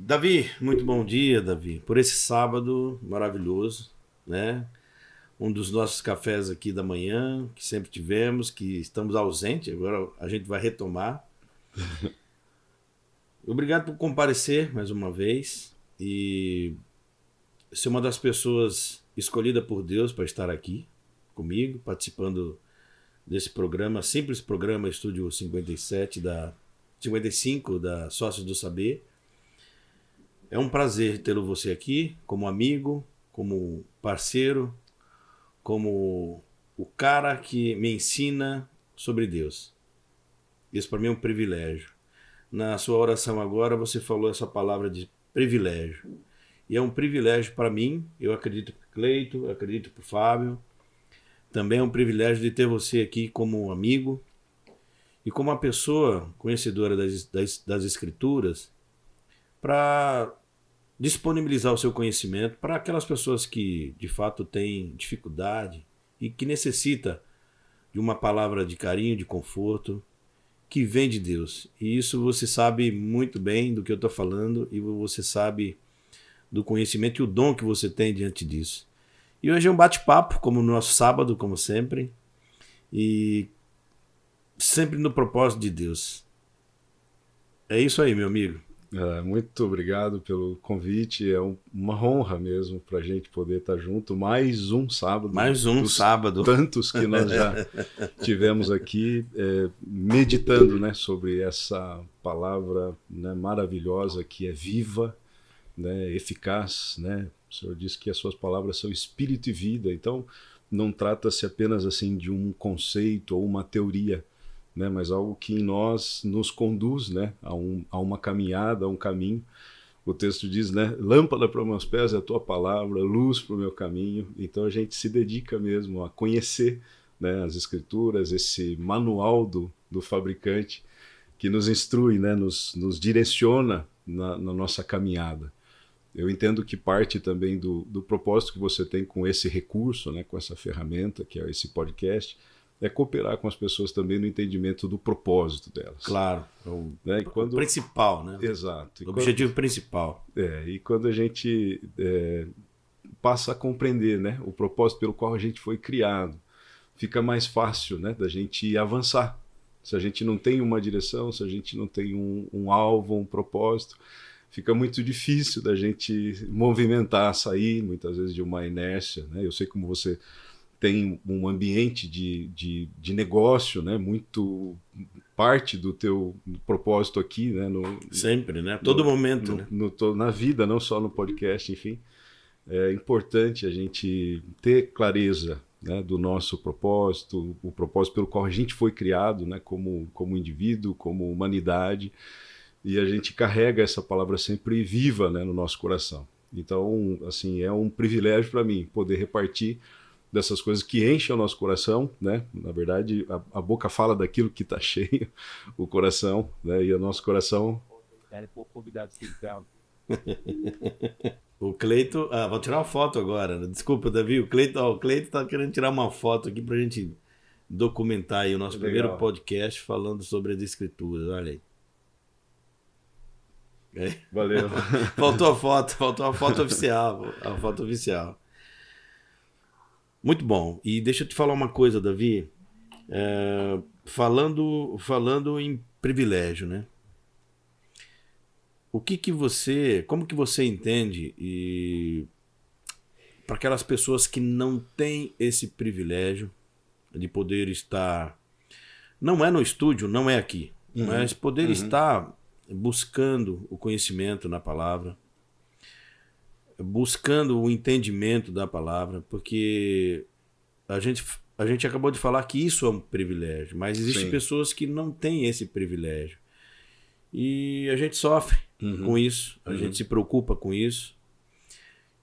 Davi, muito bom dia, Davi, por esse sábado maravilhoso, né? Um dos nossos cafés aqui da manhã, que sempre tivemos, que estamos ausentes, agora a gente vai retomar. Obrigado por comparecer mais uma vez e ser uma das pessoas escolhida por Deus para estar aqui comigo, participando desse programa, simples programa Estúdio 55 da Sócios do Saber. É um prazer tê-lo você aqui, como amigo, como parceiro, como o cara que me ensina sobre Deus. Isso para mim é um privilégio. Na sua oração agora você falou essa palavra de privilégio. E é um privilégio para mim, eu acredito para o Cleito, eu acredito para o Fábio. Também é um privilégio de ter você aqui como amigo e como uma pessoa conhecedora das Escrituras para disponibilizar o seu conhecimento para aquelas pessoas que de fato têm dificuldade e que necessita de uma palavra de carinho, de conforto, que vem de Deus. E isso você sabe muito bem do que eu estou falando e você sabe do conhecimento e o dom que você tem diante disso. E hoje é um bate-papo, como no nosso sábado, como sempre, e sempre no propósito de Deus. É isso aí, meu amigo. Muito obrigado pelo convite, uma honra mesmo para a gente poder estar junto, mais um sábado, Mais um sábado. Tantos que nós já tivemos aqui, meditando, né, sobre essa palavra, né, maravilhosa que é viva, né, eficaz, né? O Senhor disse que as suas palavras são espírito e vida, então não trata-se apenas assim de um conceito ou uma teoria, né, mas algo que em nós nos conduz, né, a uma caminhada, a um caminho. O texto diz, né, lâmpada para os meus pés é a tua palavra, luz para o meu caminho. Então a gente se dedica mesmo a conhecer, né, as Escrituras, esse manual do fabricante que nos instrui, né, nos direciona na nossa caminhada. Eu entendo que parte também do propósito que você tem com esse recurso, né, com essa ferramenta, que é esse podcast, é cooperar com as pessoas também no entendimento do propósito delas. Claro, o principal, né? Exato. O objetivo principal. E quando a gente passa a compreender, né, o propósito pelo qual a gente foi criado, fica mais fácil, né, da gente avançar. Se a gente não tem uma direção, se a gente não tem um alvo, um propósito, fica muito difícil da gente movimentar, sair muitas vezes de uma inércia, né? Eu sei como você tem um ambiente de negócio, né, muito parte do teu propósito aqui, né, sempre, né, todo momento, né, na vida, não só no podcast, enfim, é importante a gente ter clareza, né, do nosso propósito, o propósito pelo qual a gente foi criado, né, como indivíduo, como humanidade, e a gente carrega essa palavra sempre viva, né, no nosso coração. Então, assim, é um privilégio para mim poder repartir dessas coisas que enchem o nosso coração, né? Na verdade, a boca fala daquilo que está cheio, o coração, né? E o nosso coração... O Cleito... vou tirar uma foto agora. Desculpa, Davi. O Cleito está querendo tirar uma foto aqui para a gente documentar aí o nosso primeiro podcast falando sobre as Escrituras. Olha aí. Valeu. Faltou a foto oficial. A foto oficial. Muito bom. E deixa eu te falar uma coisa, Davi. Falando em privilégio, né? Como que você entende para aquelas pessoas que não têm esse privilégio de poder estar, não é no estúdio, não é aqui, mas poder estar buscando o conhecimento na palavra, buscando o entendimento da palavra, porque a gente acabou de falar que isso é um privilégio, mas existem pessoas que não têm esse privilégio. E a gente sofre com isso, a gente se preocupa com isso.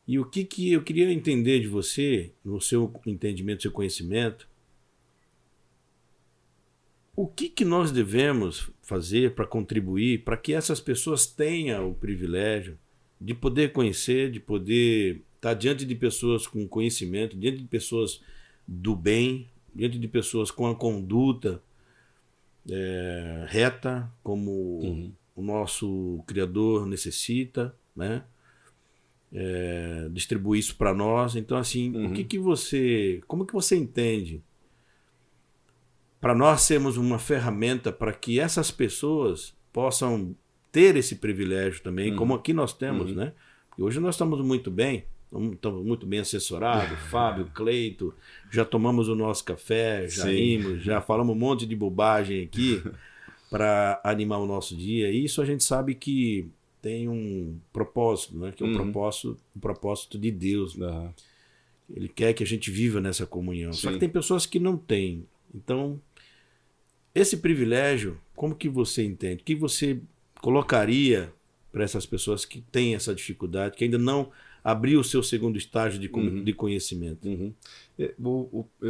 E o que eu queria entender de você, no seu entendimento, seu conhecimento, o que nós devemos fazer para contribuir para que essas pessoas tenham o privilégio de poder conhecer, de poder estar diante de pessoas com conhecimento, diante de pessoas do bem, diante de pessoas com a conduta reta, como o nosso Criador necessita, né? Distribui isso para nós. Então, assim, como que você entende para nós sermos uma ferramenta para que essas pessoas possam ter esse privilégio também, como aqui nós temos, né? Porque hoje nós estamos muito bem assessorados, Fábio, Cleito, já tomamos o nosso café, já rimos, já falamos um monte de bobagem aqui para animar o nosso dia. E isso a gente sabe que tem um propósito, né? Que é o propósito de Deus. Né? Ele quer que a gente viva nessa comunhão. Só que tem pessoas que não têm. Então, esse privilégio, como que você entende? O que você colocaria para essas pessoas que têm essa dificuldade, que ainda não abriu o seu segundo estágio de conhecimento?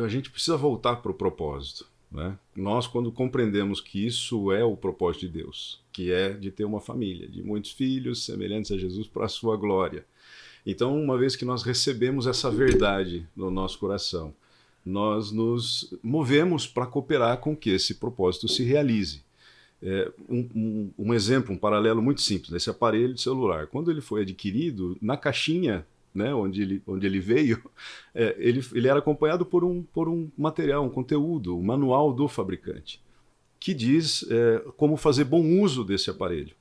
A gente precisa voltar para o propósito. Né? Nós, quando compreendemos que isso é o propósito de Deus, que é de ter uma família, de muitos filhos semelhantes a Jesus para a sua glória. Então, uma vez que nós recebemos essa verdade no nosso coração, nós nos movemos para cooperar com que esse propósito se realize. Um exemplo, um paralelo muito simples, desse aparelho de celular. Quando ele foi adquirido, na caixinha, né, onde ele veio, ele era acompanhado por um material, um conteúdo, um manual do fabricante, que diz como fazer bom uso desse aparelho.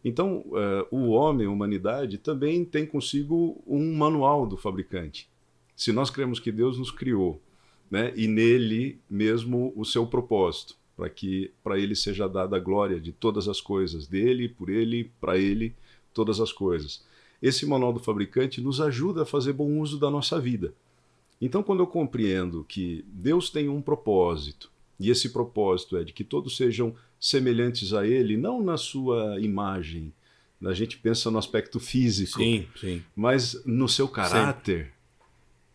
Então, o homem, a humanidade, também tem consigo um manual do fabricante. Se nós cremos que Deus nos criou, né, e nele mesmo o seu propósito, para que para ele seja dada a glória de todas as coisas, dele, por ele, para ele, todas as coisas. Esse manual do fabricante nos ajuda a fazer bom uso da nossa vida. Então, quando eu compreendo que Deus tem um propósito, e esse propósito é de que todos sejam semelhantes a Ele, não na sua imagem, a gente pensa no aspecto físico, mas no seu caráter,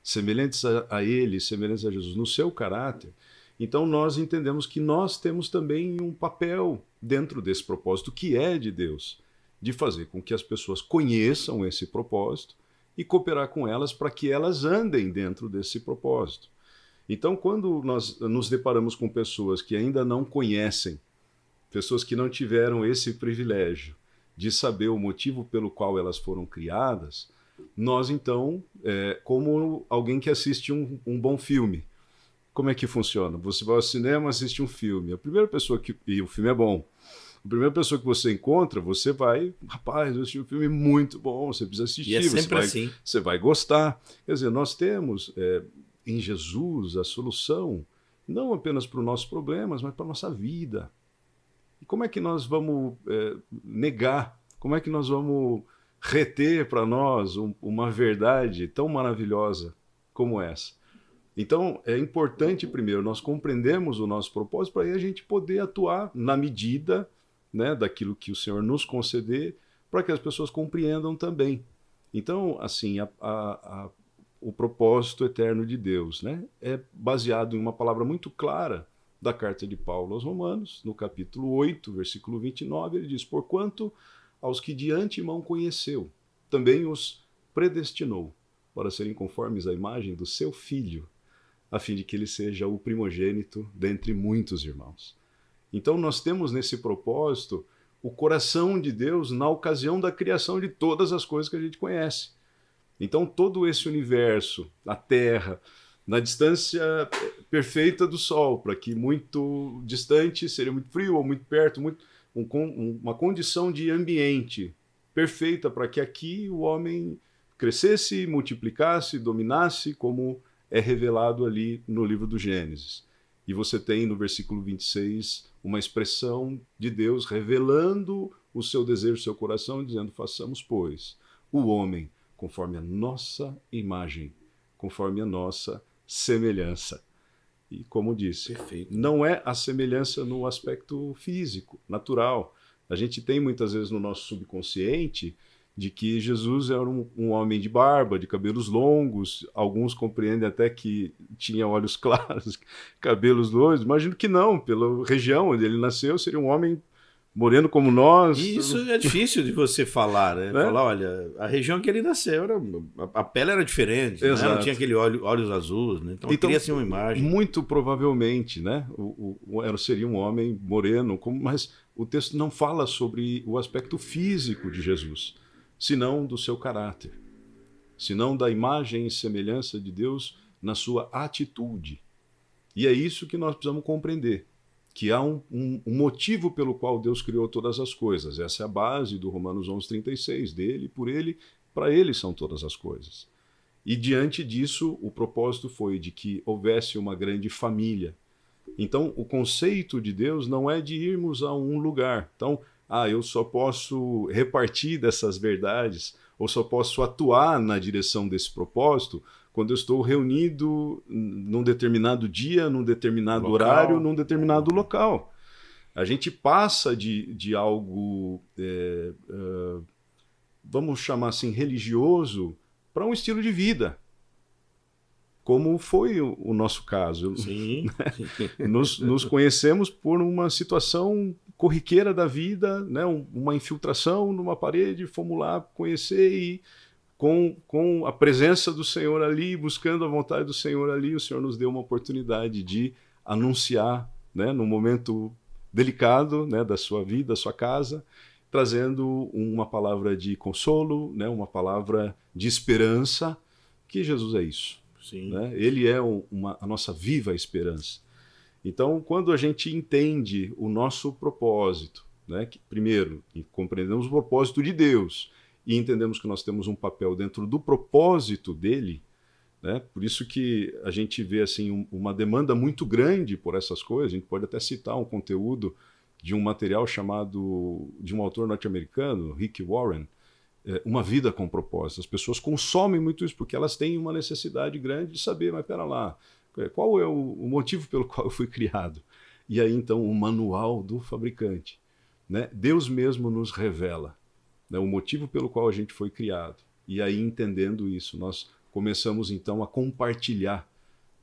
semelhantes a Ele, semelhantes a Jesus, no seu caráter. Então, nós entendemos que nós temos também um papel dentro desse propósito, que é de Deus, de fazer com que as pessoas conheçam esse propósito e cooperar com elas para que elas andem dentro desse propósito. Então, quando nós nos deparamos com pessoas que ainda não conhecem, pessoas que não tiveram esse privilégio de saber o motivo pelo qual elas foram criadas, nós então, como alguém que assiste um bom filme, como é que funciona? Você vai ao cinema, assiste um filme, a primeira pessoa e o filme é bom, a primeira pessoa que você encontra, você vai, rapaz, eu assisti um filme muito bom, você precisa assistir, e é sempre assim. Você vai gostar. Quer dizer, nós temos em Jesus a solução, não apenas para os nossos problemas, mas para a nossa vida. E como é que nós vamos negar, como é que nós vamos reter para nós uma verdade tão maravilhosa como essa? Então, é importante, primeiro, nós compreendermos o nosso propósito para aí a gente poder atuar na medida, né, daquilo que o Senhor nos conceder, para que as pessoas compreendam também. Então, assim, o propósito eterno de Deus, né, é baseado em uma palavra muito clara da carta de Paulo aos Romanos, no capítulo 8, versículo 29, ele diz: porquanto aos que de antemão conheceu, também os predestinou para serem conformes à imagem do seu Filho, a fim de que ele seja o primogênito dentre muitos irmãos. Então nós temos nesse propósito o coração de Deus na ocasião da criação de todas as coisas que a gente conhece. Então todo esse universo, a Terra, na distância perfeita do Sol, para que muito distante seria muito frio ou muito perto, uma condição de ambiente perfeita para que aqui o homem crescesse, multiplicasse, dominasse, como é revelado ali no livro do Gênesis. E você tem no versículo 26 uma expressão de Deus revelando o seu desejo, o seu coração, dizendo: façamos, pois, o homem conforme a nossa imagem, conforme a nossa semelhança. E como disse, perfeito, não é a semelhança no aspecto físico, natural. A gente tem muitas vezes no nosso subconsciente de que Jesus era um homem de barba, de cabelos longos, alguns compreendem até que tinha olhos claros, cabelos loiros. Imagino que não, pela região onde ele nasceu, seria um homem moreno como nós. E isso é difícil de você falar, né? Falar, olha, a região que ele nasceu, a pele era diferente, né? Não tinha aquele olhos azuis, né? Então cria-se uma imagem. Muito provavelmente, né? Seria um homem moreno, mas o texto não fala sobre o aspecto físico de Jesus, senão do seu caráter, senão da imagem e semelhança de Deus na sua atitude. E é isso que nós precisamos compreender, que há um motivo pelo qual Deus criou todas as coisas. Essa é a base do Romanos 11:36, dele, por ele, para ele são todas as coisas. E diante disso, o propósito foi de que houvesse uma grande família. Então, o conceito de Deus não é de irmos a um lugar. Então, eu só posso repartir dessas verdades, ou só posso atuar na direção desse propósito quando eu estou reunido num determinado dia, num determinado horário, num determinado local. A gente passa de algo, vamos chamar assim, religioso, para um estilo de vida, como foi o nosso caso. Sim. Nos conhecemos por uma situação corriqueira da vida, né? Uma infiltração numa parede, fomos lá conhecer e com a presença do Senhor ali, buscando a vontade do Senhor ali, o Senhor nos deu uma oportunidade de anunciar, né, num momento delicado, né, da sua vida, da sua casa, trazendo uma palavra de consolo, né, uma palavra de esperança, que Jesus é isso. Sim. Né? Ele é a nossa viva esperança. Então, quando a gente entende o nosso propósito, né, que, primeiro, compreendemos o propósito de Deus e entendemos que nós temos um papel dentro do propósito dele, né, por isso que a gente vê assim, uma demanda muito grande por essas coisas. A gente pode até citar um conteúdo de um material chamado, de um autor norte-americano, Rick Warren, Uma Vida com Propósito. As pessoas consomem muito isso porque elas têm uma necessidade grande de saber, mas pera lá, qual é o motivo pelo qual eu fui criado? E aí então o manual do fabricante, né? Deus mesmo nos revela, né, o motivo pelo qual a gente foi criado. E aí, entendendo isso, nós começamos então a compartilhar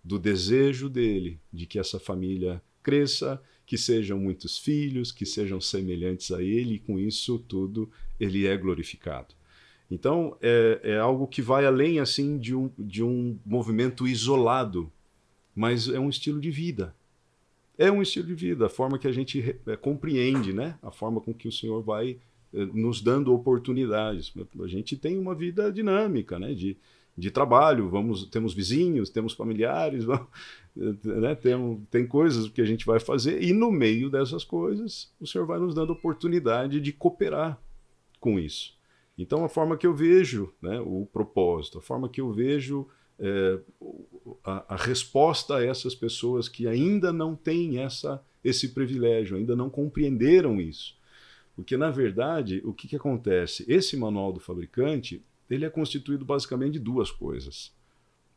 do desejo dele de que essa família cresça, que sejam muitos filhos, que sejam semelhantes a ele, e com isso tudo ele é glorificado. Então, é algo que vai além assim de um movimento isolado, mas é um estilo de vida. É um estilo de vida, a forma que a gente compreende, né? A forma com que o Senhor vai nos dando oportunidades. A gente tem uma vida dinâmica, né? De trabalho, temos vizinhos, temos familiares, né? Tem coisas que a gente vai fazer, e no meio dessas coisas o Senhor vai nos dando oportunidade de cooperar com isso. Então, a forma que eu vejo, né, o propósito, a forma que eu vejo a resposta a essas pessoas que ainda não têm esse privilégio, ainda não compreenderam isso. Porque, na verdade, o que acontece? Esse manual do fabricante, ele é constituído basicamente de duas coisas.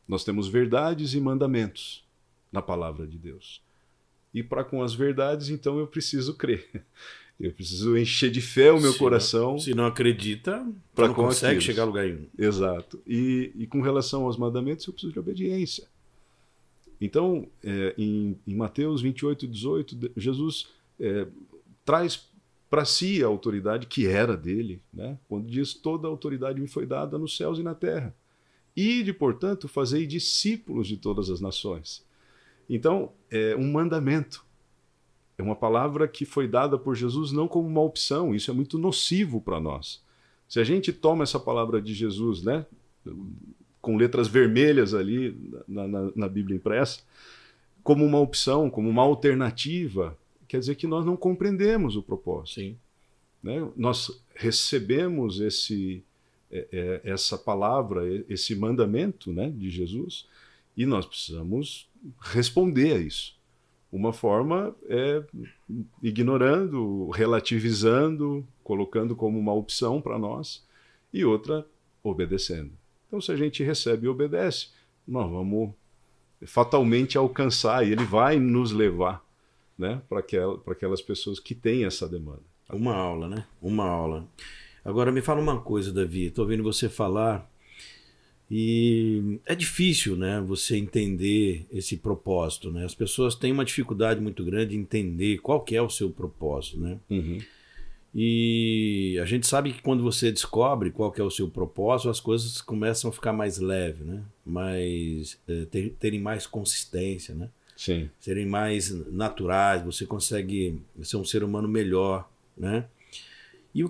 Nós temos verdades e mandamentos na palavra de Deus. E para com as verdades, então, eu preciso crer. Eu preciso encher de fé o meu coração. Se não acredita, não consegue chegar a lugar nenhum. Exato. E com relação aos mandamentos, eu preciso de obediência. Então, em Mateus 28:18, Jesus traz para si a autoridade que era dele, né? Quando diz: toda a autoridade me foi dada nos céus e na terra. Ide, portanto, fazei discípulos de todas as nações. Então, é um mandamento. É uma palavra que foi dada por Jesus não como uma opção. Isso é muito nocivo para nós. Se a gente toma essa palavra de Jesus, né, com letras vermelhas ali na Bíblia impressa, como uma opção, como uma alternativa, quer dizer que nós não compreendemos o propósito. Sim. Né? Nós recebemos essa palavra, esse mandamento, né, de Jesus, e nós precisamos responder a isso. Uma forma é ignorando, relativizando, colocando como uma opção para nós, e outra obedecendo. Então, se a gente recebe e obedece, nós vamos fatalmente alcançar, e ele vai nos levar, né, para aquelas pessoas que têm essa demanda. Uma aula, né? Uma aula. Agora, me fala uma coisa, Davi. Estou ouvindo você falar e é difícil, né, você entender esse propósito, né? As pessoas têm uma dificuldade muito grande de entender qual que é o seu propósito, né? Uhum. E a gente sabe que quando você descobre qual que é o seu propósito, as coisas começam a ficar mais leves, né? Terem mais consistência, né? Sim. serem mais naturais, você consegue ser um ser humano melhor, né? E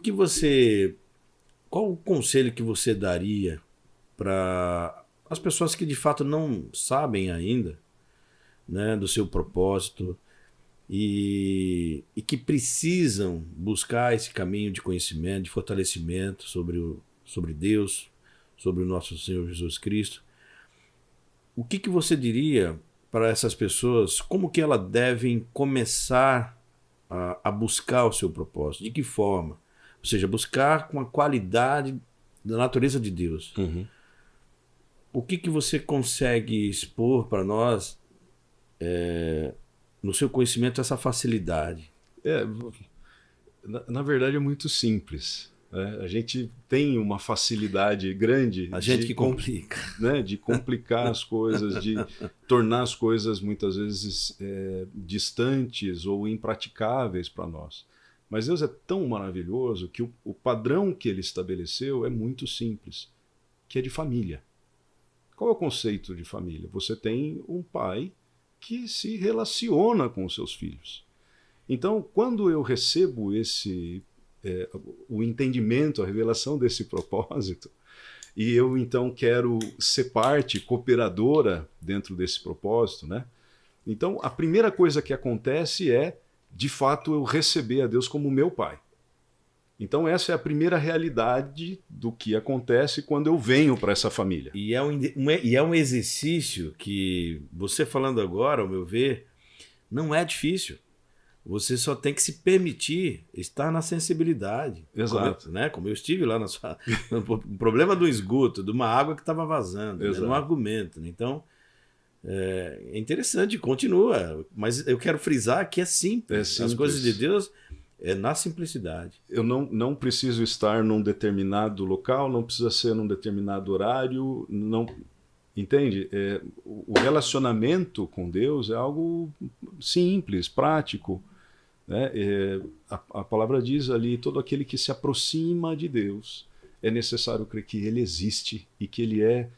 qual o conselho que você daria para as pessoas que de fato não sabem ainda, né, do seu propósito e que precisam buscar esse caminho de conhecimento, de fortalecimento sobre Deus, sobre o nosso Senhor Jesus Cristo? O que você diria para essas pessoas? Como que elas devem começar a buscar o seu propósito? De que forma? Ou seja, buscar com a qualidade da natureza de Deus. Uhum. O que você consegue expor para nós, no seu conhecimento, essa facilidade? Na verdade é muito simples. Né? A gente tem uma facilidade grande A gente que complica. Né, de complicar as coisas, de tornar as coisas muitas vezes distantes ou impraticáveis para nós. Mas Deus é tão maravilhoso que o padrão que ele estabeleceu é muito simples, que é de família. Qual é o conceito de família? Você tem um pai que se relaciona com os seus filhos. Então, quando eu recebo o entendimento, a revelação desse propósito, e eu então quero ser parte cooperadora dentro desse propósito, né? Então, a primeira coisa que acontece é, de fato, eu receber a Deus como meu pai. Então, essa é a primeira realidade do que acontece quando eu venho para essa família. E é um exercício que, você falando agora, ao meu ver, não é difícil. Você só tem que se permitir estar na sensibilidade. Exato. Como eu estive lá o problema do esgoto, de uma água que estava vazando, né? Não argumento. Né? Então, é interessante, continua. Mas eu quero frisar que é simples. As coisas de Deus é na simplicidade. Eu não preciso estar num determinado local, não precisa ser num determinado horário, não... Entende? O relacionamento com Deus é algo simples, prático. Né? A palavra diz ali, todo aquele que se aproxima de Deus, é necessário crer que Ele existe e que Ele é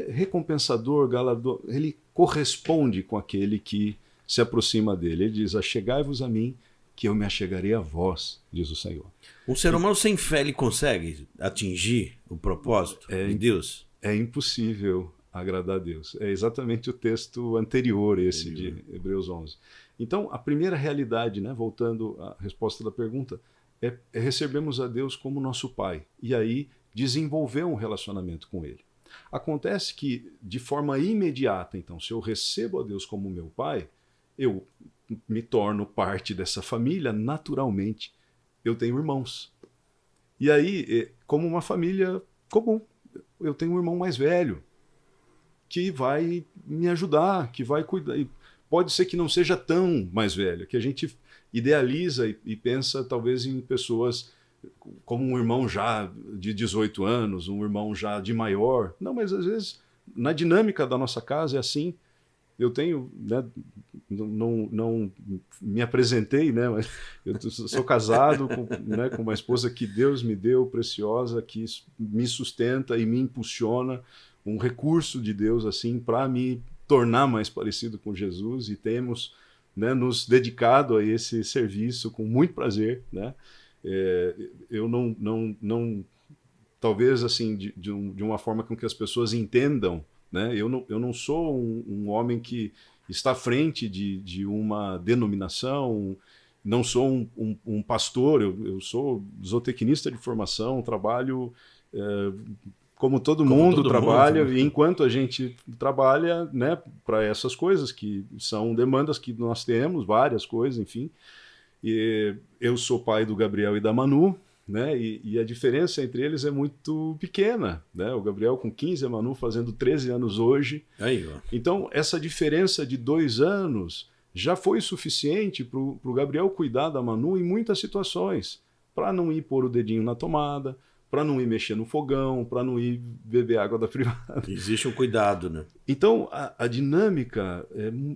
recompensador, galardão, Ele corresponde com aquele que se aproxima dele. Ele diz, achegai-vos a mim, que eu me achegarei a vós, diz o Senhor. Um ser humano sem fé, ele consegue atingir o propósito de Deus? É impossível agradar a Deus. É exatamente o texto anterior, esse de Hebreus 11. Então, a primeira realidade, né, voltando à resposta da pergunta, é recebermos a Deus como nosso Pai. E aí, desenvolver um relacionamento com Ele. Acontece que, de forma imediata, então, se eu recebo a Deus como meu Pai, eu me torno parte dessa família, naturalmente. Eu tenho irmãos. E aí, como uma família comum, eu tenho um irmão mais velho, que vai me ajudar, que vai cuidar. E pode ser que não seja tão mais velho, que a gente idealiza e pensa talvez em pessoas como um irmão já de 18 anos, um irmão já de maior. Não, mas às vezes na dinâmica da nossa casa é assim. Eu tenho, né, não me apresentei, né, mas eu sou casado com uma esposa que Deus me deu, preciosa, que me sustenta e me impulsiona, um recurso de Deus assim para me tornar mais parecido com Jesus, e temos, né, nos dedicado a esse serviço com muito prazer, né? Eu não talvez assim de uma forma com que as pessoas entendam, né? Eu não sou um homem que está à frente de uma denominação, não sou um pastor, eu sou zootecnista de formação, trabalho como todo mundo trabalha, e enquanto a gente trabalha, né, para essas coisas que são demandas que nós temos, várias coisas, enfim. E eu sou pai do Gabriel e da Manu, né, e a diferença entre eles é muito pequena, né? O Gabriel com 15, a Manu fazendo 13 anos hoje. Aí, ó. Então, essa diferença de 2 anos já foi suficiente para o Gabriel cuidar da Manu em muitas situações, para não ir pôr o dedinho na tomada, para não ir mexer no fogão, para não ir beber água da privada. Existe um cuidado, né? Então, a dinâmica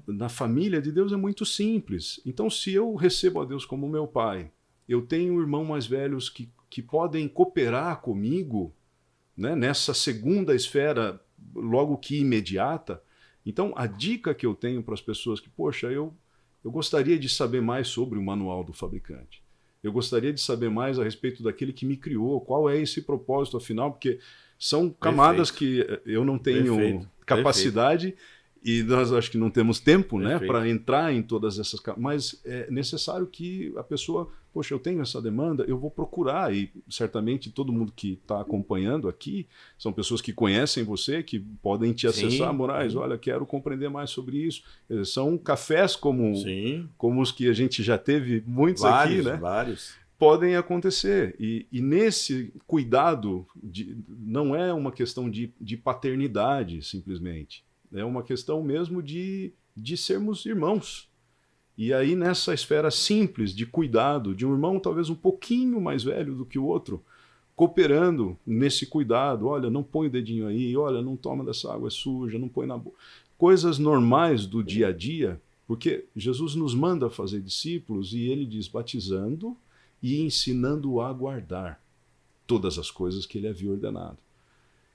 na família de Deus é muito simples. Então, se eu recebo a Deus como meu pai, eu tenho irmãos mais velhos que podem cooperar comigo, né, nessa segunda esfera, logo que imediata, Então, a dica que eu tenho para as pessoas que, poxa, eu gostaria de saber mais sobre o manual do fabricante. Eu gostaria de saber mais a respeito daquele que me criou, qual é esse propósito afinal, porque são camadas que eu não tenho capacidade e nós acho que não temos tempo, né, para entrar em todas essas, mas é necessário que a pessoa, poxa, eu tenho essa demanda, eu vou procurar, e certamente todo mundo que está acompanhando aqui são pessoas que conhecem você, que podem te acessar, Moraes, olha, quero compreender mais sobre isso. São cafés como os que a gente já teve muitos aqui, né? Vários. Podem acontecer. E nesse cuidado, não é uma questão de paternidade, simplesmente. É uma questão mesmo de sermos irmãos. E aí, nessa esfera simples de cuidado, de um irmão talvez um pouquinho mais velho do que o outro, cooperando nesse cuidado. Olha, não põe o dedinho aí, olha, não toma dessa água, é suja, não põe na boca. Coisas normais do dia a dia, porque Jesus nos manda fazer discípulos e ele diz batizando e ensinando a guardar todas as coisas que ele havia ordenado.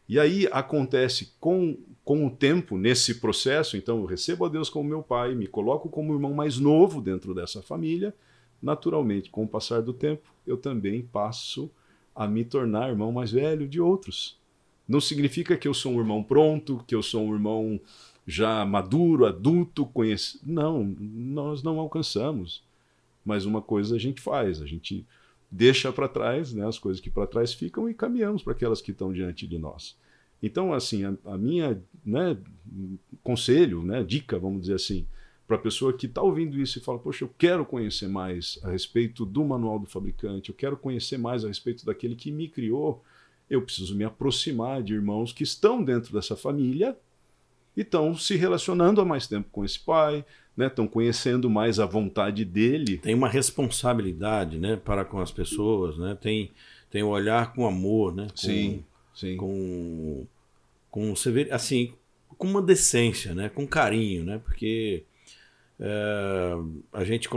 E aí acontece com o tempo, nesse processo, então eu recebo a Deus como meu pai, me coloco como irmão mais novo dentro dessa família, naturalmente, com o passar do tempo, eu também passo a me tornar irmão mais velho de outros. Não significa que eu sou um irmão pronto, que eu sou um irmão já maduro, adulto, conhecido. Não, nós não alcançamos. Mas uma coisa a gente faz, a gente deixa para trás, né, as coisas que para trás ficam e caminhamos para aquelas que estão diante de nós. Então, assim, a minha, né, conselho, né, dica, vamos dizer assim, para a pessoa que está ouvindo isso e fala, poxa, eu quero conhecer mais a respeito do manual do fabricante, eu quero conhecer mais a respeito daquele que me criou, eu preciso me aproximar de irmãos que estão dentro dessa família e estão se relacionando há mais tempo com esse pai, né, estão conhecendo mais a vontade dele. Tem uma responsabilidade, né, para com as pessoas, né? Tem o olhar com amor, né? Sim. Com assim, com uma decência, né? Com carinho, né? Porque a gente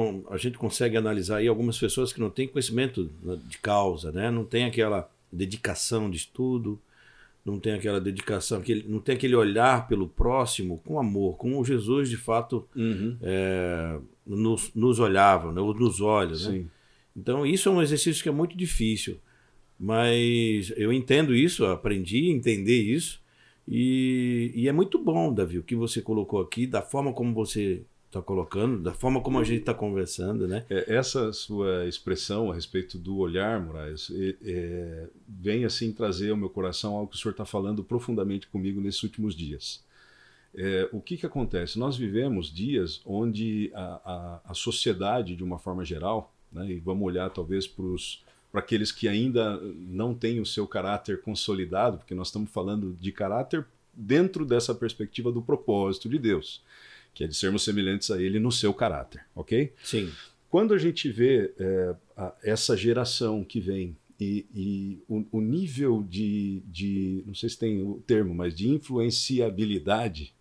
consegue analisar aí algumas pessoas que não têm conhecimento de causa, né? Não tem aquela dedicação de estudo, não tem aquela dedicação, não tem aquele olhar pelo próximo com amor, como Jesus de fato nos olhava, né? Nos olhos. Né? Então isso é um exercício que é muito difícil, mas eu entendo isso, aprendi a entender isso, e é muito bom, Davi, o que você colocou aqui, da forma como você está colocando, da forma como a gente está conversando, né? Essa sua expressão a respeito do olhar, Moraes, vem assim trazer ao meu coração algo que o senhor está falando profundamente comigo nesses últimos dias. O que acontece? Nós vivemos dias onde a sociedade, de uma forma geral, né, e vamos olhar talvez para aqueles que ainda não têm o seu caráter consolidado, porque nós estamos falando de caráter dentro dessa perspectiva do propósito de Deus, que é de sermos semelhantes a ele no seu caráter, ok? Sim. Quando a gente vê essa geração que vem e o nível de, não sei se tem o termo, mas de influenciabilidade,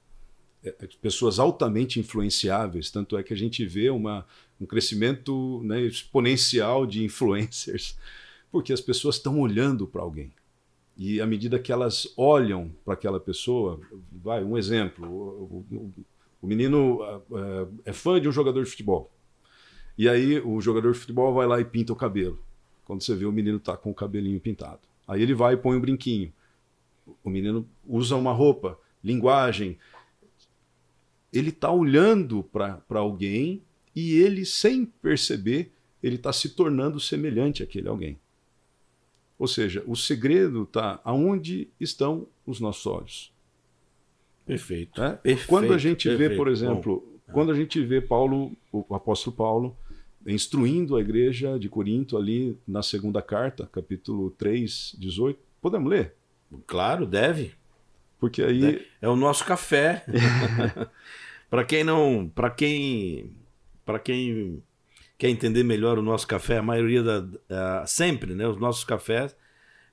pessoas altamente influenciáveis, tanto é que a gente vê um crescimento, né, exponencial de influencers, porque as pessoas estão olhando para alguém. E à medida que elas olham para aquela pessoa, um exemplo, o menino é fã de um jogador de futebol. E aí o jogador de futebol vai lá e pinta o cabelo. Quando você vê, o menino está com o cabelinho pintado. Aí ele vai e põe um brinquinho. O menino usa uma roupa, linguagem. Ele está olhando para alguém e ele, sem perceber, ele está se tornando semelhante àquele alguém. Ou seja, o segredo está aonde estão os nossos olhos. Perfeito. Perfeito. Quando a gente vê, por exemplo, quando a gente vê Paulo, o apóstolo Paulo, instruindo a igreja de Corinto ali na segunda carta, capítulo 3, 18, podemos ler? Claro, deve. Porque aí... É o nosso café. Para quem quer entender melhor o nosso café, a maioria sempre, né, os nossos cafés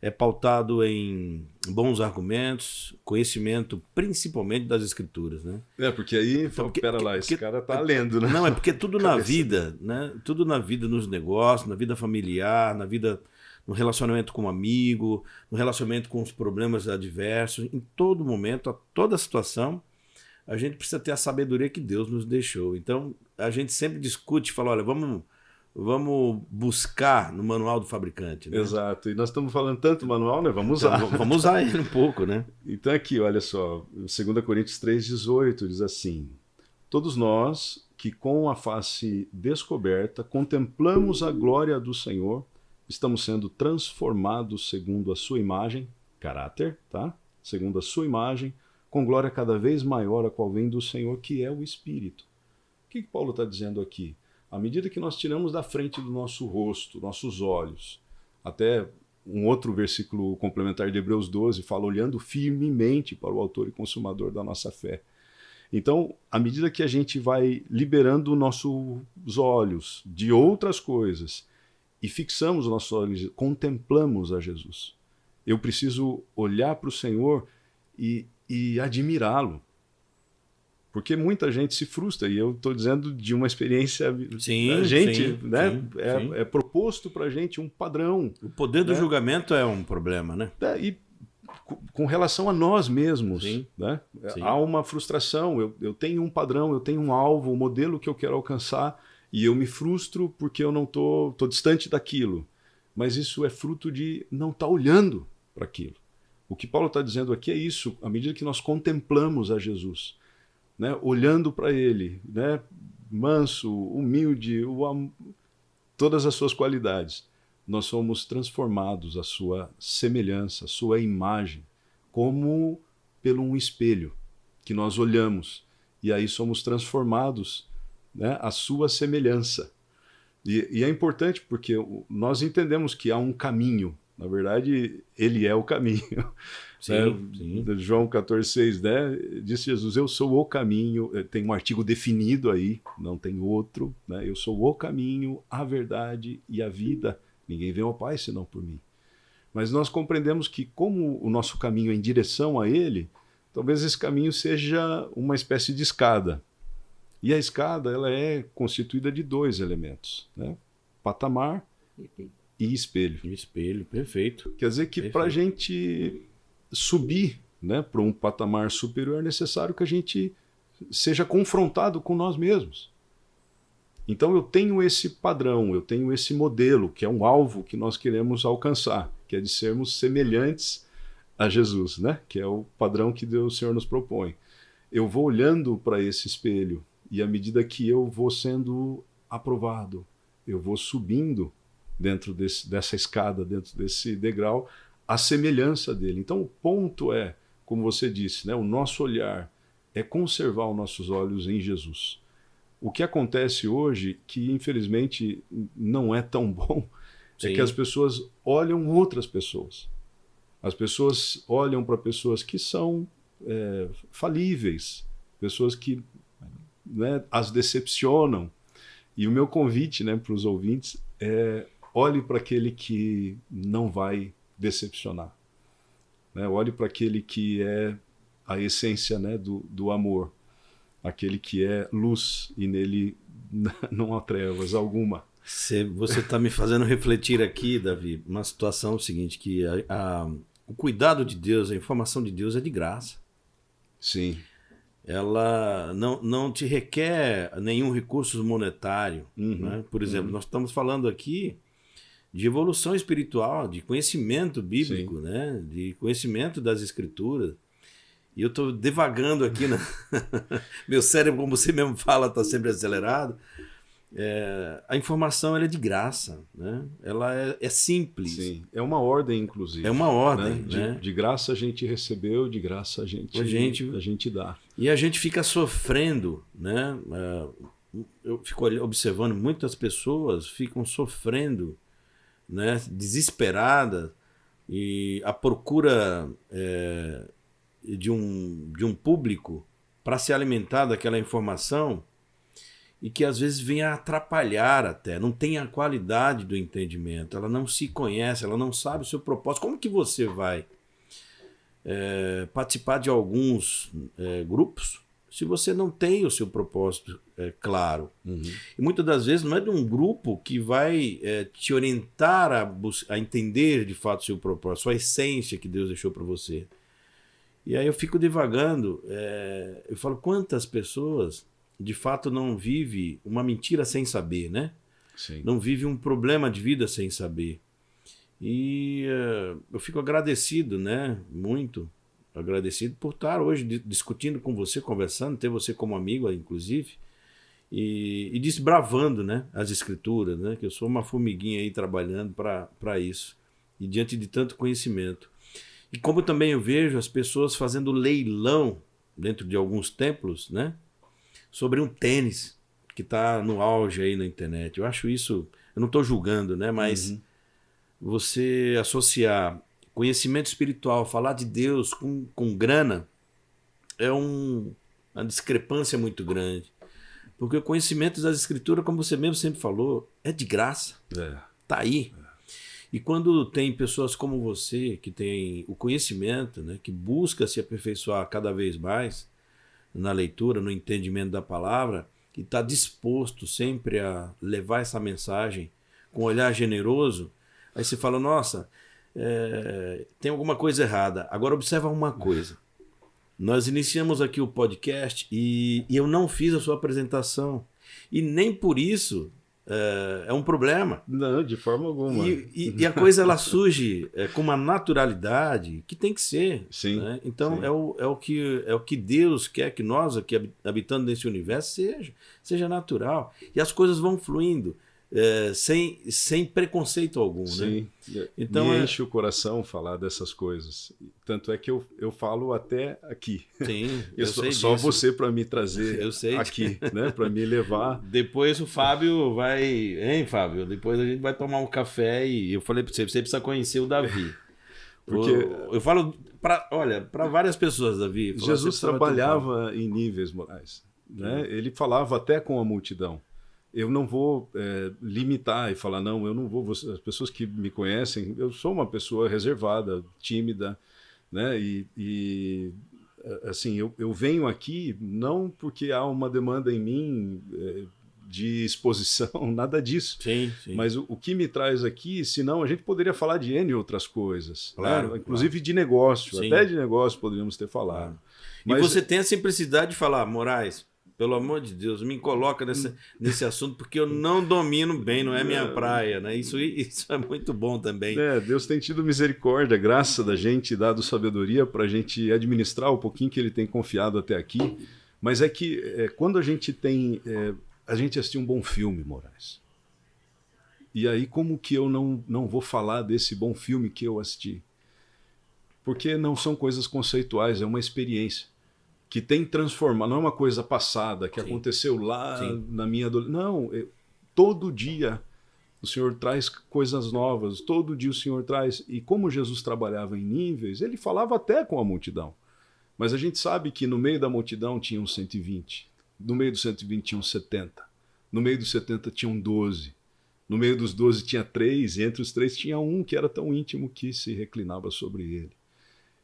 é pautado em bons argumentos, conhecimento principalmente das escrituras, né? Porque aí, então, pera lá, esse cara tá lendo, né? Não, é porque tudo na vida, né? Tudo na vida, nos negócios, na vida familiar, na vida, no relacionamento com um amigo, no relacionamento com os problemas adversos, em todo momento, a toda situação, a gente precisa ter a sabedoria que Deus nos deixou. Então, a gente sempre discute, fala, olha, vamos buscar no manual do fabricante. Né? Exato. E nós estamos falando tanto do manual, né? Vamos usar. Então, vamos usar ele um pouco, né? Então aqui, olha só, 2 Coríntios 3,18 diz assim: todos nós que com a face descoberta contemplamos a glória do Senhor, estamos sendo transformados segundo a sua imagem, caráter, tá? Segundo a sua imagem, com glória cada vez maior, a qual vem do Senhor, que é o Espírito. O que Paulo está dizendo aqui? À medida que nós tiramos da frente do nosso rosto, nossos olhos, até um outro versículo complementar de Hebreus 12 fala, olhando firmemente para o autor e consumador da nossa fé. Então, à medida que a gente vai liberando nossos olhos de outras coisas e fixamos os nossos olhos, contemplamos a Jesus. Eu preciso olhar para o Senhor e admirá-lo. Porque muita gente se frustra, e eu estou dizendo de uma experiência da gente, né? Sim. É proposto para a gente um padrão. O poder do julgamento é um problema, né? E com relação a nós mesmos, sim. Né? Sim. Há uma frustração, eu tenho um padrão, eu tenho um alvo, um modelo que eu quero alcançar, e eu me frustro porque eu não estou distante daquilo. Mas isso é fruto de não estar olhando para aquilo. O que Paulo está dizendo aqui é isso, à medida que nós contemplamos a Jesus, né, olhando para ele, né, manso, humilde, todas as suas qualidades, nós somos transformados à sua semelhança, à sua imagem, como pelo um espelho que nós olhamos, e aí somos transformados, né, à sua semelhança. E é importante porque nós entendemos que há um caminho. Na verdade, ele é o caminho. Sim, sim. João 14,6, né? Disse Jesus, eu sou o caminho. Tem um artigo definido aí, não tem outro. Né? Eu sou o caminho, a verdade e a vida. Ninguém vem ao Pai senão por mim. Mas nós compreendemos que como o nosso caminho é em direção a ele, talvez esse caminho seja uma espécie de escada. E a escada ela é constituída de 2 elementos, né? Patamar e espelho. Espelho, perfeito. Quer dizer que para a gente subir, né, para um patamar superior é necessário que a gente seja confrontado com nós mesmos. Então eu tenho esse padrão, eu tenho esse modelo, que é um alvo que nós queremos alcançar, que é de sermos semelhantes a Jesus, né? Que é o padrão que Deus, o Senhor nos propõe. Eu vou olhando para esse espelho e à medida que eu vou sendo aprovado, eu vou subindo dentro dessa escada, dentro desse degrau, a semelhança dele. Então o ponto é, como você disse, né, o nosso olhar é conservar os nossos olhos em Jesus. O que acontece hoje, que infelizmente não é tão bom, Sim. é que as pessoas olham outras pessoas. As pessoas olham para pessoas que são falíveis, pessoas que, né, as decepcionam. E o meu convite, né, para os ouvintes é: olhe para aquele que não vai decepcionar. Né? Olhe para aquele que é a essência, né, do amor. Aquele que é luz e nele não há trevas alguma. Você está me fazendo refletir aqui, Davi, uma situação seguinte, que o cuidado de Deus, a informação de Deus é de graça. Sim. Ela não te requer nenhum recurso monetário. Né? Por exemplo, nós estamos falando aqui de evolução espiritual, de conhecimento bíblico, né? De conhecimento das Escrituras. E eu estou devagando aqui, né? Meu cérebro, como você mesmo fala, está sempre acelerado. A informação ela é de graça, né? Ela é simples. Sim, é uma ordem, inclusive. É uma ordem. Né? De graça a gente recebeu, de graça a gente dá. E a gente fica sofrendo, né? Eu fico observando, muitas pessoas ficam sofrendo, né? Desesperadas, e a procura de um público para se alimentar daquela informação, e que às vezes vem a atrapalhar até, não tem a qualidade do entendimento, ela não se conhece, ela não sabe o seu propósito. Como que você vai participar de alguns grupos se você não tem o seu propósito claro? E muitas das vezes não é de um grupo que vai te orientar a entender de fato o seu propósito, a sua essência que Deus deixou para você. E aí eu fico divagando, eu falo, quantas pessoas de fato não vivem uma mentira sem saber, né? Sim. Não vive um problema de vida sem saber. E eu fico agradecido, né? Muito agradecido por estar hoje discutindo com você, conversando, ter você como amigo, inclusive, e desbravando, né, as escrituras, né? Que eu sou uma formiguinha aí trabalhando para isso. E diante de tanto conhecimento. E como também eu vejo as pessoas fazendo leilão dentro de alguns templos, né? Sobre um tênis que está no auge aí na internet. Eu acho isso, eu não estou julgando, né? Mas você associar conhecimento espiritual, falar de Deus com grana, é uma discrepância muito grande. Porque o conhecimento das escrituras, como você mesmo sempre falou, é de graça. Está aí. E quando tem pessoas como você, que tem o conhecimento, né, que busca se aperfeiçoar cada vez mais na leitura, no entendimento da palavra, e está disposto sempre a levar essa mensagem com um olhar generoso, aí você fala, nossa, tem alguma coisa errada. Agora observa uma coisa. Nós iniciamos aqui o podcast e eu não fiz a sua apresentação. E nem por isso é um problema. Não, de forma alguma. E a coisa ela surge com uma naturalidade que tem que ser. Sim, né? Então sim. é o que Deus quer que nós aqui habitando nesse universo seja natural. E as coisas vão fluindo sem preconceito algum. Sim. Né? Então, me enche o coração falar dessas coisas. Tanto é que eu falo até aqui. Sim, só você para me trazer aqui, né? Para me levar. Depois o Fábio vai... Hein, Fábio? Depois a gente vai tomar um café e eu falei para você precisa conhecer o Davi. Porque eu falo para várias pessoas, Davi. Jesus trabalhava em níveis morais. Né? Ele falava até com a multidão. Eu não vou limitar e falar, não, eu não vou... As pessoas que me conhecem, eu sou uma pessoa reservada, tímida, né? E assim, eu venho aqui não porque há uma demanda em mim de exposição, nada disso. Sim. Mas o que me traz aqui, senão a gente poderia falar de N outras coisas. Claro, né? Inclusive de negócio, Sim. até de negócio poderíamos ter falado. Claro. Mas... E você tem a simplicidade de falar, Moraes... Pelo amor de Deus, me coloca nesse assunto, porque eu não domino bem, não é minha praia, né? Isso é muito bom também. Deus tem tido misericórdia, graça da gente, dado sabedoria para a gente administrar o pouquinho que ele tem confiado até aqui. Mas é que quando a gente tem... a gente assistiu um bom filme, Moraes. E aí como que eu não vou falar desse bom filme que eu assisti? Porque não são coisas conceituais, é uma experiência. Que tem transformado, não é uma coisa passada, que aconteceu lá na minha adolescência. Não, todo dia o Senhor traz coisas novas, todo dia o Senhor traz. E como Jesus trabalhava em níveis, ele falava até com a multidão. Mas a gente sabe que no meio da multidão tinha uns 120, no meio dos 120 tinha uns 70, no meio dos 70 tinham 12, no meio dos 12 tinha 3, e entre os 3 tinha um que era tão íntimo que se reclinava sobre ele.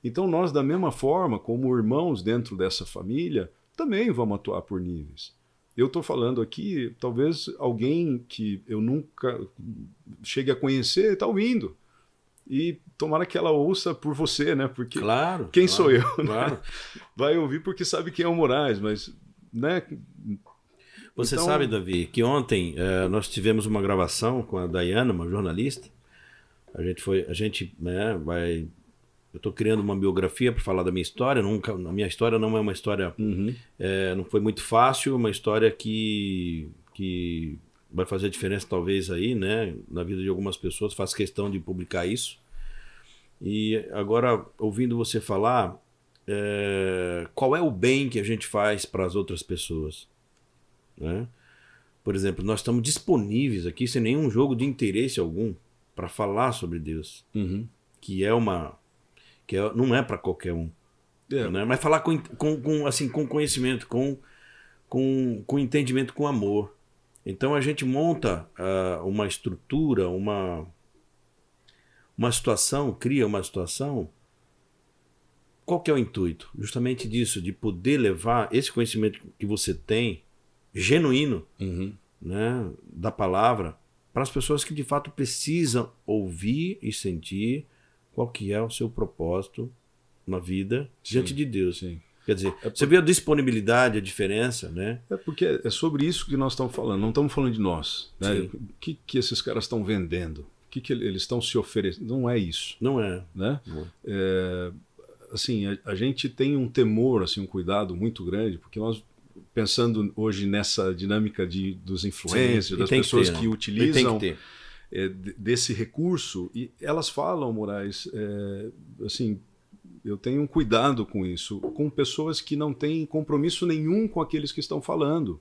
Então nós, da mesma forma, como irmãos dentro dessa família, também vamos atuar por níveis. Eu estou falando aqui, talvez alguém que eu nunca chegue a conhecer está ouvindo. E tomara que ela ouça por você, né? Porque quem sou eu? Claro. Né? Vai ouvir porque sabe quem é o Moraes, mas... né? Você sabe, Davi, que ontem nós tivemos uma gravação com a Dayana, uma jornalista. A gente vai... Eu estou criando uma biografia para falar da minha história. A minha história não é uma história... não foi muito fácil, uma história que vai fazer diferença talvez aí, né, na vida de algumas pessoas. Faço questão de publicar isso. E agora, ouvindo você falar, qual é o bem que a gente faz para as outras pessoas? Né? Por exemplo, nós estamos disponíveis aqui sem nenhum jogo de interesse algum para falar sobre Deus. Que é uma... não é para qualquer um. Né? Mas falar com conhecimento, com entendimento, com amor. Então a gente monta uma estrutura, uma situação, cria uma situação. Qual que é o intuito? Justamente disso, de poder levar esse conhecimento que você tem, genuíno, né, da palavra, para as pessoas que de fato precisam ouvir e sentir qual que é o seu propósito na vida Sim, diante de Deus. sim. Quer dizer, você vê a disponibilidade, a diferença, né? É porque é sobre isso que nós estamos falando, não estamos falando de nós. Né? Sim. O que esses caras estão vendendo? O que eles estão se oferecendo? Não é isso. Não é. Né? Não. Assim, a gente tem um temor, assim, um cuidado muito grande, porque nós, pensando hoje nessa dinâmica dos influencers, das pessoas que utilizam desse recurso, e elas falam, Moraes, assim, eu tenho um cuidado com isso, com pessoas que não têm compromisso nenhum com aqueles que estão falando.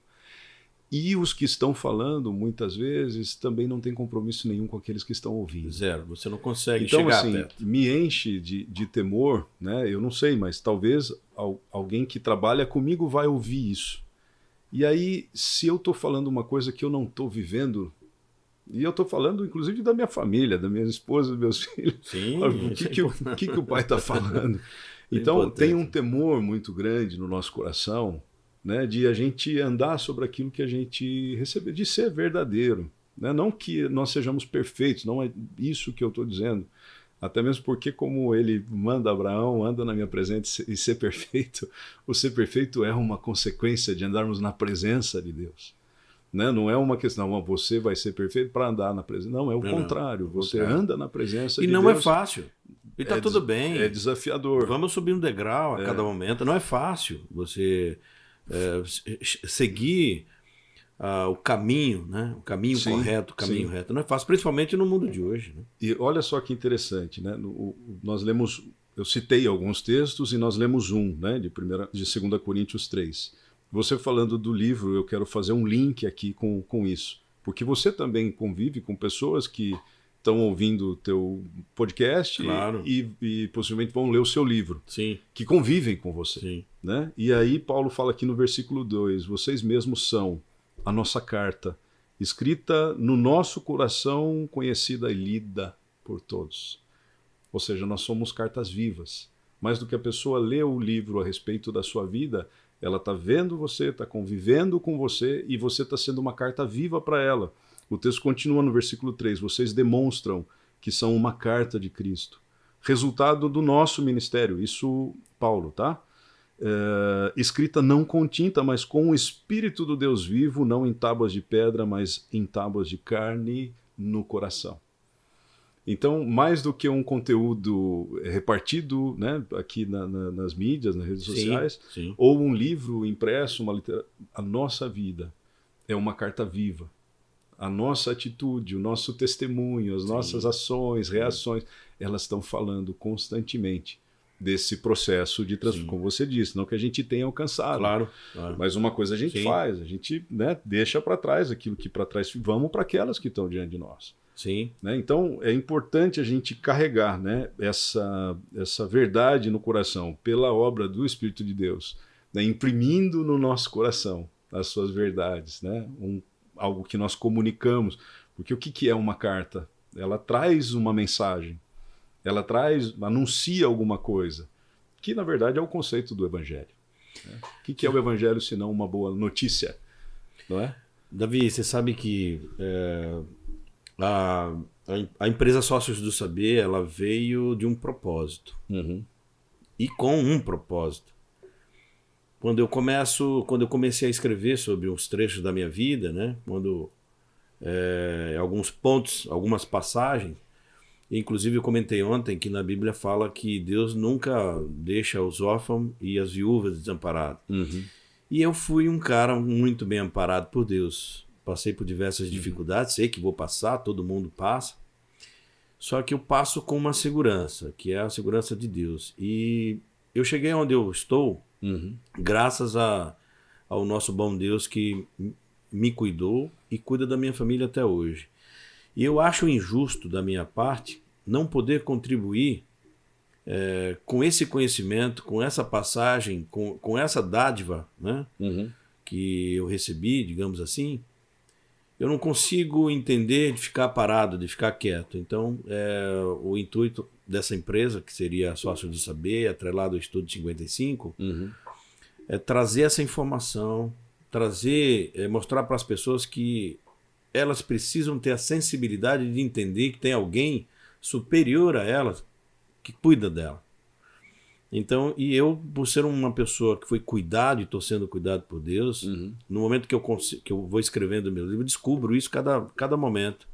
E os que estão falando, muitas vezes, também não têm compromisso nenhum com aqueles que estão ouvindo. Zero, você não consegue então, chegar assim, perto. Me enche de temor, né? Eu não sei, mas talvez alguém que trabalha comigo vai ouvir isso. E aí, se eu estou falando uma coisa que eu não estou vivendo, e eu estou falando, inclusive, da minha família, da minha esposa, dos meus filhos. Sim, o que o pai está falando? Então, tem um temor muito grande no nosso coração, né, de a gente andar sobre aquilo que a gente recebeu, de ser verdadeiro. Né? Não que nós sejamos perfeitos, não é isso que eu estou dizendo. Até mesmo porque, como ele manda Abraão, anda na minha presença e ser perfeito, o ser perfeito é uma consequência de andarmos na presença de Deus. Né? Não é uma questão, você vai ser perfeito para andar na presença. Não, é o contrário. Você anda na presença de Deus. E não é fácil. E está tudo bem. É desafiador. Vamos subir um degrau a cada momento. Não é fácil você seguir o caminho, né? O caminho correto, o caminho reto. Não é fácil, principalmente no mundo de hoje. Né? E olha só que interessante, né? Nós lemos, eu citei alguns textos e nós lemos um, né? de 2 Coríntios 3. Você falando do livro, eu quero fazer um link aqui com isso. Porque você também convive com pessoas que estão ouvindo o teu podcast, claro, e possivelmente vão ler o seu livro. Sim. Que convivem com você. Sim. Né? E aí Paulo fala aqui no versículo 2, vocês mesmos são a nossa carta, escrita no nosso coração, conhecida e lida por todos. Ou seja, nós somos cartas vivas. Mais do que a pessoa lê o livro a respeito da sua vida, ela está vendo você, está convivendo com você e você está sendo uma carta viva para ela. O texto continua no versículo 3. Vocês demonstram que são uma carta de Cristo. Resultado do nosso ministério. Isso, Paulo, tá? Escrita não com tinta, mas com o Espírito do Deus vivo, não em tábuas de pedra, mas em tábuas de carne no coração. Então, mais do que um conteúdo repartido, né, aqui nas mídias, nas redes sociais, sim. ou um livro impresso, a nossa vida é uma carta viva. A nossa atitude, o nosso testemunho, as nossas ações, reações, elas estão falando constantemente desse processo de transformação, como você disse, não que a gente tenha alcançado. Claro. Mas uma coisa a gente faz, a gente, né, deixa para trás aquilo que para trás, vamos para aquelas que estão diante de nós. Sim. Né? Então, é importante a gente carregar, né, essa verdade no coração pela obra do Espírito de Deus, né, imprimindo no nosso coração as suas verdades, né, algo que nós comunicamos. Porque o que é uma carta? Ela traz uma mensagem, ela anuncia alguma coisa, que na verdade é o conceito do Evangelho. Né? O que é o Evangelho se não uma boa notícia? Não é? Davi, você sabe que a empresa Sócios do Saber, ela veio de um propósito. Uhum. E com um propósito. Quando eu comecei a escrever sobre uns trechos da minha vida, né? Alguns pontos, algumas passagens, inclusive eu comentei ontem que na Bíblia fala que Deus nunca deixa os órfãos e as viúvas desamparados. Uhum. E eu fui um cara muito bem amparado por Deus. Passei por diversas dificuldades, sei que vou passar, todo mundo passa. Só que eu passo com uma segurança, que é a segurança de Deus. E eu cheguei onde eu estou, graças ao nosso bom Deus que me cuidou e cuida da minha família até hoje. E eu acho injusto da minha parte não poder contribuir com esse conhecimento, com essa passagem, com essa dádiva, né, que eu recebi, digamos assim. Eu não consigo entender de ficar parado, de ficar quieto. Então, o intuito dessa empresa, que seria Sócios do Saber, atrelado ao Estudo 55, é trazer essa informação, mostrar para as pessoas que elas precisam ter a sensibilidade de entender que tem alguém superior a elas que cuida dela. Então, e eu, por ser uma pessoa que foi cuidado e estou sendo cuidado por Deus, no momento que eu vou escrevendo meu livro, eu descubro isso cada momento.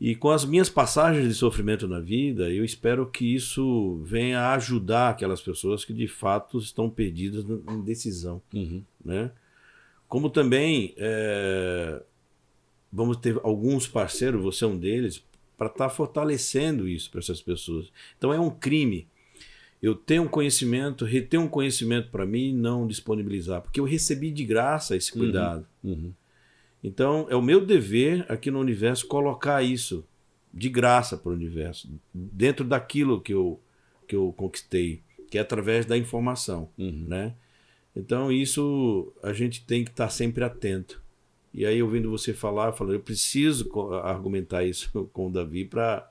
E com as minhas passagens de sofrimento na vida, eu espero que isso venha a ajudar aquelas pessoas que de fato estão perdidas em decisão. Né? Como também vamos ter alguns parceiros, você é um deles, para estar fortalecendo isso para essas pessoas. Então é um crime eu ter um conhecimento, reter um conhecimento para mim e não disponibilizar, porque eu recebi de graça esse cuidado. Então é o meu dever aqui no universo colocar isso de graça para o universo, dentro daquilo que eu conquistei, que é através da informação. Né? Então isso a gente tem que estar sempre atento. E aí, ouvindo você falar, eu preciso argumentar isso com o Davi para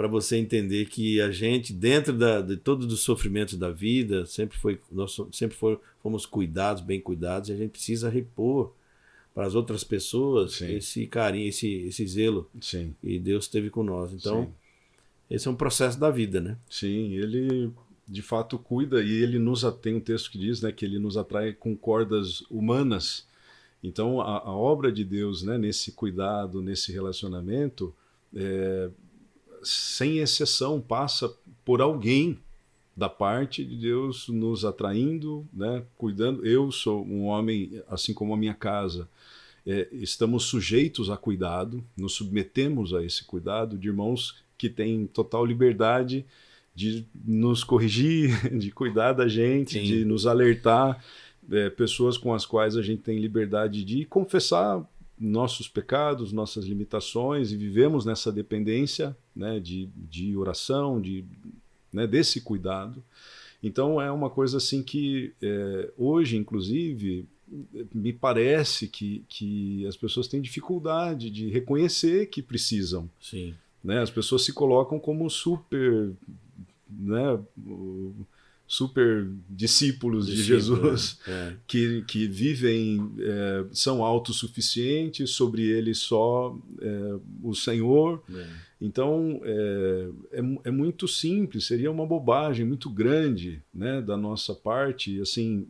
você entender que a gente, dentro de todos os sofrimentos da vida, fomos cuidados, bem cuidados, e a gente precisa repor para as outras pessoas Sim. esse carinho, esse zelo. Sim. E Deus esteve com nós. Então, Sim. esse é um processo da vida, né? Sim, ele de fato cuida e ele tem um texto que diz, né, que ele nos atrai com cordas humanas. Então, a obra de Deus, né, nesse cuidado, nesse relacionamento, sem exceção, passa por alguém da parte de Deus nos atraindo, né, cuidando. Eu sou um homem, assim como a minha casa, estamos sujeitos a cuidado, nos submetemos a esse cuidado de irmãos que têm total liberdade de nos corrigir, de cuidar da gente, Sim. de nos alertar. Pessoas com as quais a gente tem liberdade de confessar nossos pecados, nossas limitações, e vivemos nessa dependência, né, de oração, né, desse cuidado. Então é uma coisa assim que hoje, inclusive, me parece que as pessoas têm dificuldade de reconhecer que precisam. Sim. Né? As pessoas se colocam como super... né, super discípulos de Jesus, que vivem, são autossuficientes, sobre eles só o Senhor. Então, é muito simples, seria uma bobagem muito grande, né, da nossa parte, assim,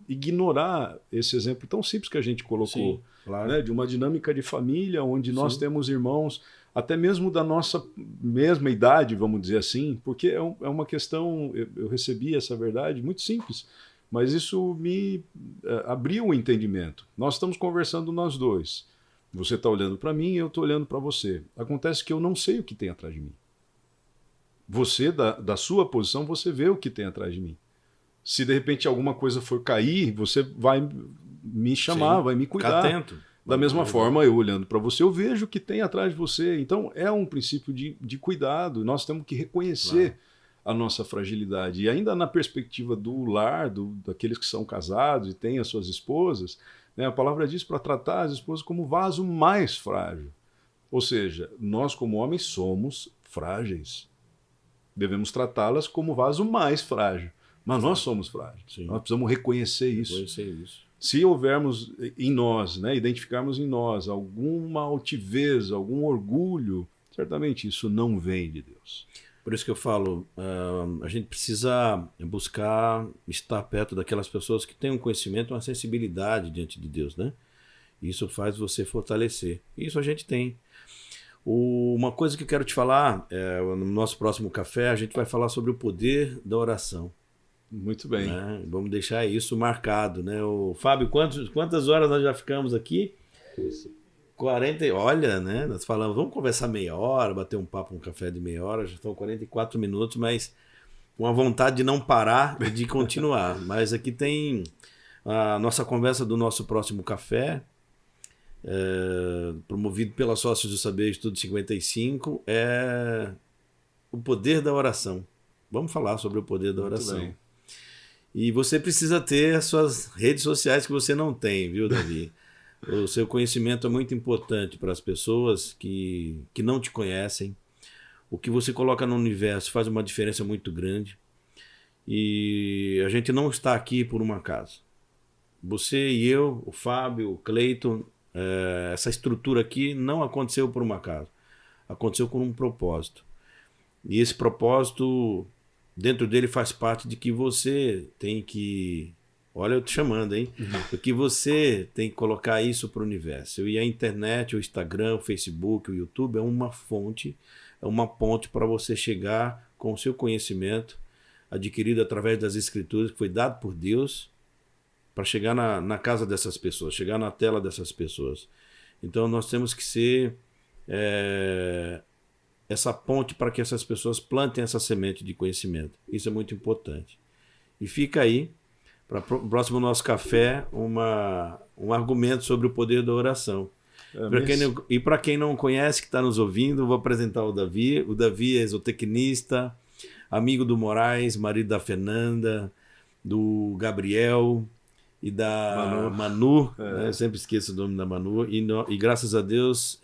ignorar esse exemplo tão simples que a gente colocou. Sim, claro. Né, de uma dinâmica de família onde nós Sim. temos irmãos até mesmo da nossa mesma idade, vamos dizer assim, porque é uma questão, eu recebi essa verdade muito simples, mas isso me abriu o entendimento. Nós estamos conversando nós dois. Você está olhando para mim e eu estou olhando para você. Acontece que eu não sei o que tem atrás de mim. Você, da sua posição, você vê o que tem atrás de mim. Se de repente alguma coisa for cair, você vai me chamar, Sim. vai me cuidar. Fica atento. Da mesma forma, eu olhando para você, eu vejo o que tem atrás de você. Então, é um princípio de cuidado. Nós temos que reconhecer a nossa fragilidade. E ainda na perspectiva do lar, daqueles que são casados e têm as suas esposas, né, a palavra diz para tratar as esposas como vaso mais frágil. Ou seja, nós como homens somos frágeis. Devemos tratá-las como vaso mais frágil. Mas nós somos frágeis. Sim. Nós precisamos reconhecer isso. Se houvermos em nós, né, identificarmos em nós alguma altivez, algum orgulho, certamente isso não vem de Deus. Por isso que eu falo, a gente precisa buscar estar perto daquelas pessoas que têm um conhecimento, uma sensibilidade diante de Deus, né? Isso faz você fortalecer. Isso a gente tem. Uma coisa que eu quero te falar, no nosso próximo café, a gente vai falar sobre o poder da oração. Muito bem. Né? Vamos deixar isso marcado, né? Fábio, quantas horas nós já ficamos aqui? 40, olha, né? Nós falamos, vamos conversar meia hora, bater um papo, um café de meia hora, já estão 44 minutos, mas com a vontade de não parar e de continuar. Mas aqui tem a nossa conversa do nosso próximo café, promovido pela Sócios do Saber Estudo 55, é o poder da oração. Vamos falar sobre o poder da oração. Muito bem. E você precisa ter as suas redes sociais que você não tem, viu, Davi? O seu conhecimento é muito importante para as pessoas que não te conhecem. O que você coloca no universo faz uma diferença muito grande. E a gente não está aqui por um acaso. Você e eu, o Fábio, o Cleiton, essa estrutura aqui não aconteceu por um acaso. Aconteceu com um propósito. E esse propósito dentro dele faz parte de que você tem que... Olha, eu te chamando, hein? Porque você tem que colocar isso para o universo. E a internet, o Instagram, o Facebook, o YouTube é uma fonte, é uma ponte para você chegar com o seu conhecimento adquirido através das escrituras, que foi dado por Deus, para chegar na casa dessas pessoas, chegar na tela dessas pessoas. Então nós temos que ser essa ponte para que essas pessoas plantem essa semente de conhecimento. Isso é muito importante. E fica aí, para o próximo nosso café, um argumento sobre o poder da oração. E para quem não conhece, que está nos ouvindo, vou apresentar o Davi. O Davi é zootecnista, amigo do Moraes, marido da Fernanda, do Gabriel e da Manu. Né? Eu sempre esqueço o nome da Manu. E graças a Deus,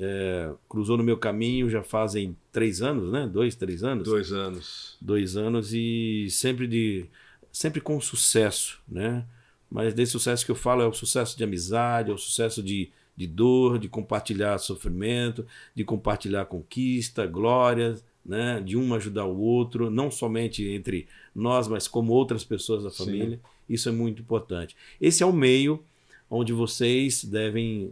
cruzou no meu caminho já fazem 3 anos, né? 2, 3 anos? 2 anos. 2 anos e sempre com sucesso, né? Mas desse sucesso que eu falo é o sucesso de amizade, é o sucesso de dor, de compartilhar sofrimento, de compartilhar conquista, glórias, né? De um ajudar o outro, não somente entre nós, mas como outras pessoas da família. Sim. Isso é muito importante. Esse é o meio onde vocês devem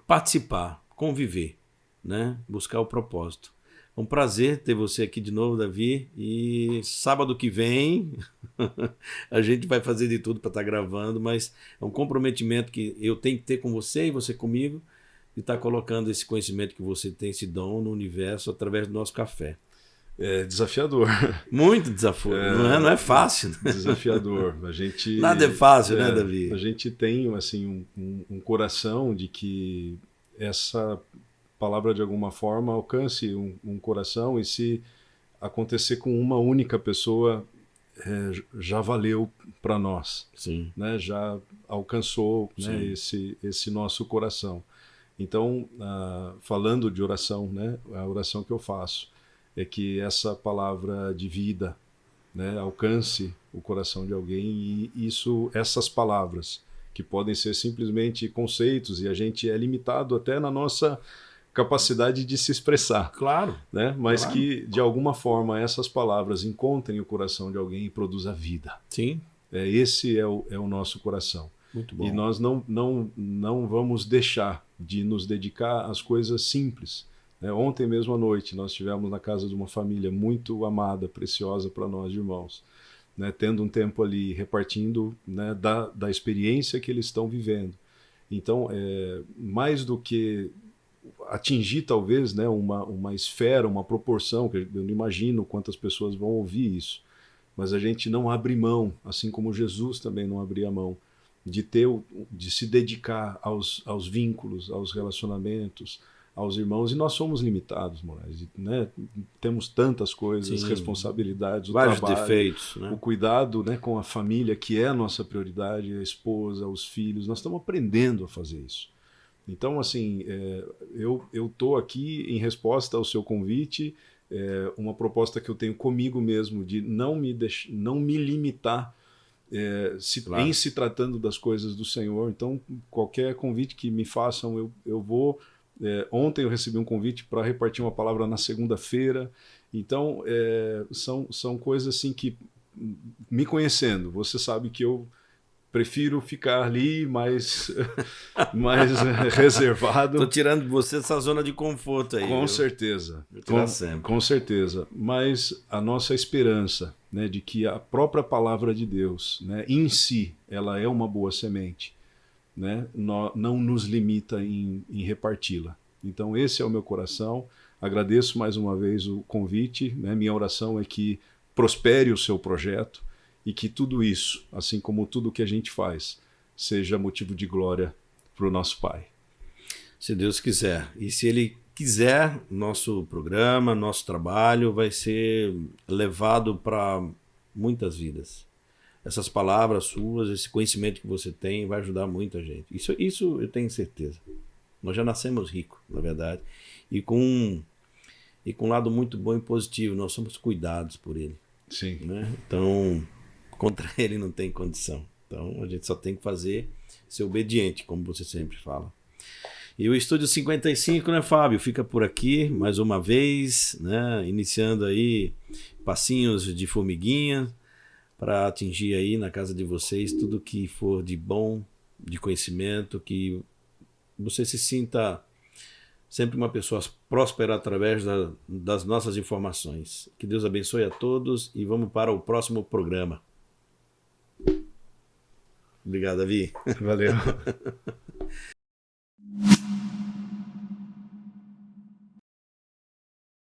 participar, conviver, né? Buscar o propósito. É um prazer ter você aqui de novo, Davi. E sábado que vem a gente vai fazer de tudo para estar gravando, mas é um comprometimento que eu tenho que ter com você e você comigo, de estar colocando esse conhecimento que você tem, esse dom no universo através do nosso café. É desafiador. Muito desafiador. Não é fácil. Desafiador. Nada é fácil, né, Davi? A gente tem assim, um coração de que essa palavra de alguma forma alcance um coração, e se acontecer com uma única pessoa, já valeu para nós. Sim. Né? Já alcançou, né, esse nosso coração. Então, falando de oração, né, a oração que eu faço é que essa palavra de vida, né, alcance o coração de alguém, e essas palavras, que podem ser simplesmente conceitos, e a gente é limitado até na nossa capacidade de se expressar. Claro. Né? Mas claro, que, de alguma forma, essas palavras encontrem o coração de alguém e produzam vida. Sim. Esse é o nosso coração. Muito bom. E nós não vamos deixar de nos dedicar às coisas simples. Ontem mesmo à noite nós estivemos na casa de uma família muito amada, preciosa para nós, irmãos, né? Tendo um tempo ali repartindo, né, da experiência que eles estão vivendo. Então, mais do que atingir talvez, né, uma esfera, uma proporção, que eu não imagino quantas pessoas vão ouvir isso, mas a gente não abre mão, assim como Jesus também não abria mão, de se dedicar aos vínculos, aos relacionamentos, aos irmãos. E nós somos limitados, Moraes, né? Temos tantas coisas, sim, responsabilidades, vários trabalho, defeitos, né? O cuidado, né, com a família, que é a nossa prioridade, a esposa, os filhos. Nós estamos aprendendo a fazer isso. Então, assim, eu estou aqui em resposta ao seu convite, uma proposta que eu tenho comigo mesmo, de não me limitar claro, em se tratando das coisas do Senhor. Então, qualquer convite que me façam, eu vou. Ontem eu recebi um convite para repartir uma palavra na segunda-feira. Então, são coisas assim que, me conhecendo, você sabe que eu prefiro ficar ali mais reservado. Estou tirando de você essa zona de conforto aí. Com certeza. Com certeza. Mas a nossa esperança, né, de que a própria palavra de Deus, né, em si, ela é uma boa semente, né, não nos limita em reparti-la. Então esse é o meu coração. Agradeço mais uma vez o convite, né? Minha oração é que prospere o seu projeto, e que tudo isso, assim como tudo que a gente faz, seja motivo de glória para o nosso Pai. Se Deus quiser. E se Ele quiser, nosso programa, nosso trabalho vai ser levado para muitas vidas. Essas palavras suas, esse conhecimento que você tem, vai ajudar muita gente. Isso eu tenho certeza. Nós já nascemos ricos, na verdade. E com um lado muito bom e positivo, nós somos cuidados por Ele. Sim. Né? Então, contra Ele não tem condição. Então, a gente só tem que ser obediente, como você sempre fala. E o Estúdio 55, né, Fábio? Fica por aqui, mais uma vez, né? Iniciando aí passinhos de formiguinha para atingir aí na casa de vocês tudo que for de bom, de conhecimento, que você se sinta sempre uma pessoa próspera através das nossas informações. Que Deus abençoe a todos e vamos para o próximo programa. Obrigado, Davi. Valeu.